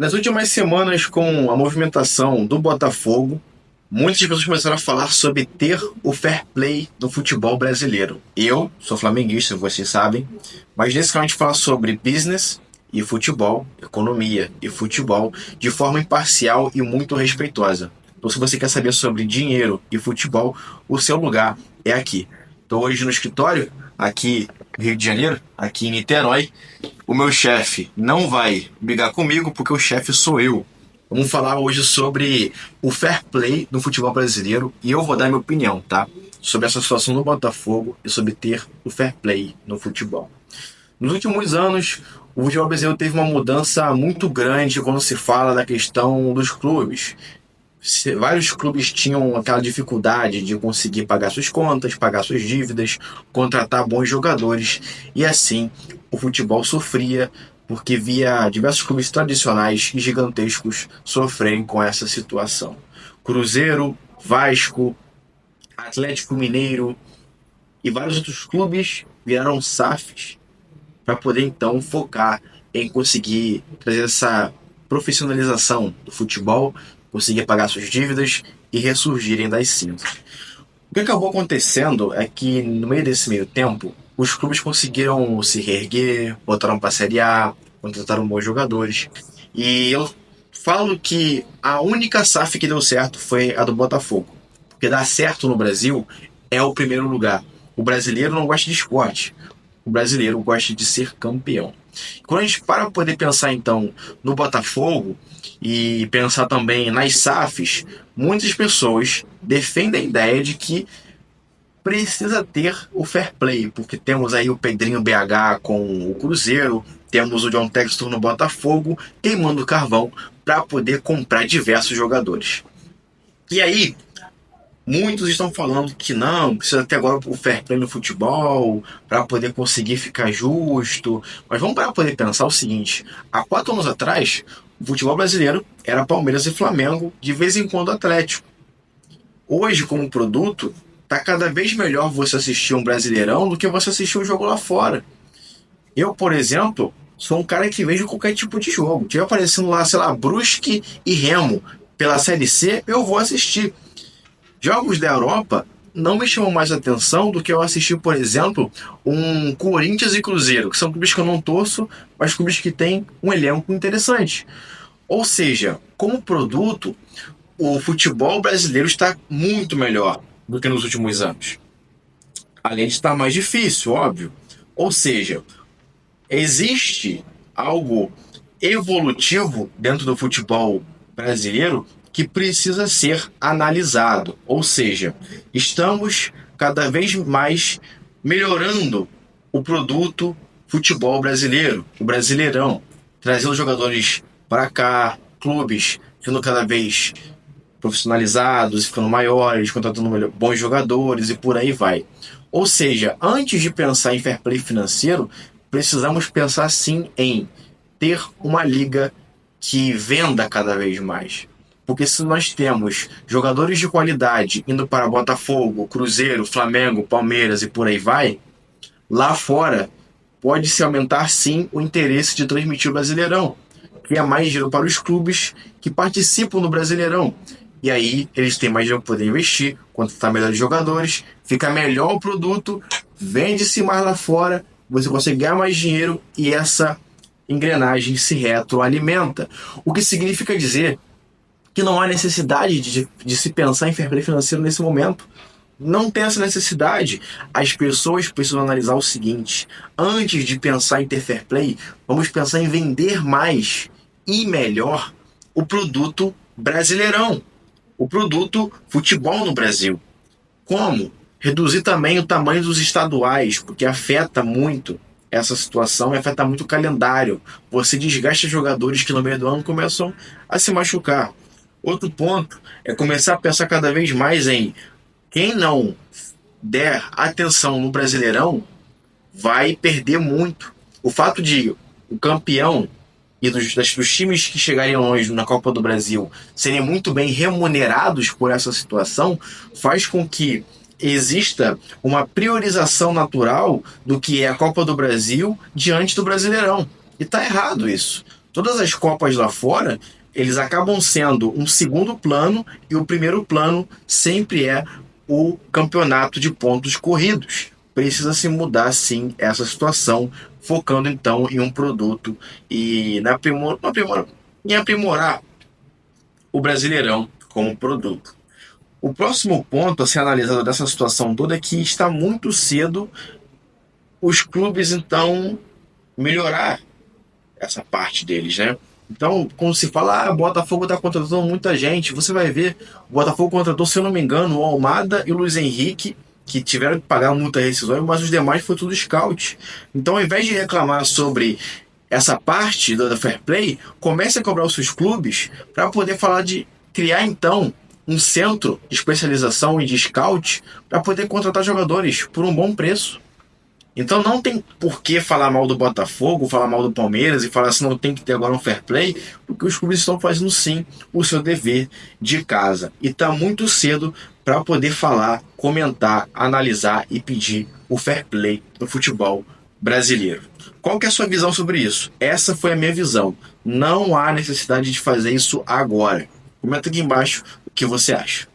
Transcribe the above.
Nas últimas semanas, com a movimentação do Botafogo, muitas pessoas começaram a falar sobre ter o fair play no futebol brasileiro. Eu sou flamenguista, vocês sabem, mas nesse canal a gente fala sobre business e futebol, economia e futebol, de forma imparcial e muito respeitosa. Então, se você quer saber sobre dinheiro e futebol, o seu lugar é aqui. Estou hoje no escritório, aqui no Rio de Janeiro, aqui em Niterói. O meu chefe não vai brigar comigo porque o chefe sou eu. Vamos falar hoje sobre o fair play no futebol brasileiro e eu vou dar minha opinião, tá? Sobre essa situação no Botafogo e sobre ter o fair play no futebol. Nos últimos anos, o futebol brasileiro teve uma mudança muito grande quando se fala da questão dos clubes. Vários clubes tinham aquela dificuldade de conseguir pagar suas contas, pagar suas dívidas, contratar bons jogadores, e assim o futebol sofria porque via diversos clubes tradicionais e gigantescos sofrerem com essa situação. Cruzeiro, Vasco, Atlético Mineiro e vários outros clubes viraram SAFs para poder então focar em conseguir trazer essa profissionalização do futebol, conseguir pagar suas dívidas e ressurgirem das cinzas. O que acabou acontecendo é que, no meio desse meio tempo, os clubes conseguiram se reerguer, botaram para a Série A, contrataram bons jogadores. E eu falo que a única SAF que deu certo foi a do Botafogo. Porque dar certo no Brasil é o primeiro lugar. O brasileiro não gosta de esporte. O brasileiro gosta de ser campeão. Quando a gente para poder pensar, então, no Botafogo e pensar também nas SAFs, muitas pessoas defendem a ideia de que precisa ter o fair play, porque temos aí o Pedrinho BH com o Cruzeiro, temos o John Textor no Botafogo, queimando carvão para poder comprar diversos jogadores. E aí, muitos estão falando que não, precisa ter agora o fair play no futebol para poder conseguir ficar justo. Mas vamos para poder pensar o seguinte: há 4 anos atrás, o futebol brasileiro era Palmeiras e Flamengo, de vez em quando Atlético. Hoje, como produto, tá cada vez melhor você assistir um Brasileirão do que você assistir um jogo lá fora. Eu, por exemplo, sou um cara que vejo qualquer tipo de jogo. Tiver aparecendo lá, sei lá, Brusque e Remo pela Série C, eu vou assistir. Jogos da Europa não me chamam mais atenção do que eu assistir, por exemplo, um Corinthians e Cruzeiro, que são clubes que eu não torço, mas clubes que têm um elenco interessante. Ou seja, como produto, o futebol brasileiro está muito melhor do que nos últimos anos. Além de estar mais difícil, óbvio. Ou seja, existe algo evolutivo dentro do futebol brasileiro que precisa ser analisado. Ou seja, estamos cada vez mais melhorando o produto futebol brasileiro, o Brasileirão, trazendo jogadores para cá, clubes sendo cada vez profissionalizados, ficando maiores, contratando bons jogadores e por aí vai. Ou seja, antes de pensar em fair play financeiro, precisamos pensar sim em ter uma liga que venda cada vez mais. Porque se nós temos jogadores de qualidade indo para Botafogo, Cruzeiro, Flamengo, Palmeiras e por aí vai, lá fora pode-se aumentar sim o interesse de transmitir o Brasileirão, que é mais dinheiro para os clubes que participam do Brasileirão. E aí eles têm mais dinheiro para poder investir, contratar melhores jogadores, fica melhor o produto, vende-se mais lá fora, você consegue ganhar mais dinheiro e essa engrenagem se retroalimenta. O que significa dizer que não há necessidade de se pensar em fair play financeiro nesse momento. Não tem essa necessidade. As pessoas precisam analisar o seguinte: antes de pensar em ter fair play, vamos pensar em vender mais e melhor o produto Brasileirão, o produto futebol no Brasil. Como? Reduzir também o tamanho dos estaduais, porque afeta muito essa situação e afeta muito o calendário. Você desgasta jogadores que no meio do ano começam a se machucar. Outro ponto é começar a pensar cada vez mais em quem não der atenção no Brasileirão vai perder muito. O fato de o campeão e dos times que chegarem longe na Copa do Brasil serem muito bem remunerados por essa situação faz com que exista uma priorização natural do que é a Copa do Brasil diante do Brasileirão. E tá errado isso. Todas as Copas lá fora, eles acabam sendo um segundo plano e o primeiro plano sempre é o campeonato de pontos corridos. Precisa se mudar sim essa situação, focando então em um produto e em aprimorar o Brasileirão como produto. O próximo ponto a ser analisado dessa situação toda é que está muito cedo os clubes então melhorar essa parte deles, né? Então, quando se fala, o Botafogo está contratando muita gente, você vai ver, o Botafogo contratou, se eu não me engano, o Almada e o Luiz Henrique, que tiveram que pagar multa rescisória, mas os demais foi tudo scout. Então, ao invés de reclamar sobre essa parte da Fair Play, comece a cobrar os seus clubes para poder falar de criar, então, um centro de especialização e de scout para poder contratar jogadores por um bom preço. Então não tem por que falar mal do Botafogo, falar mal do Palmeiras e falar assim, não tem que ter agora um fair play, porque os clubes estão fazendo sim o seu dever de casa. E está muito cedo para poder falar, comentar, analisar e pedir o fair play no futebol brasileiro. Qual que é a sua visão sobre isso? Essa foi a minha visão. Não há necessidade de fazer isso agora. Comenta aqui embaixo o que você acha.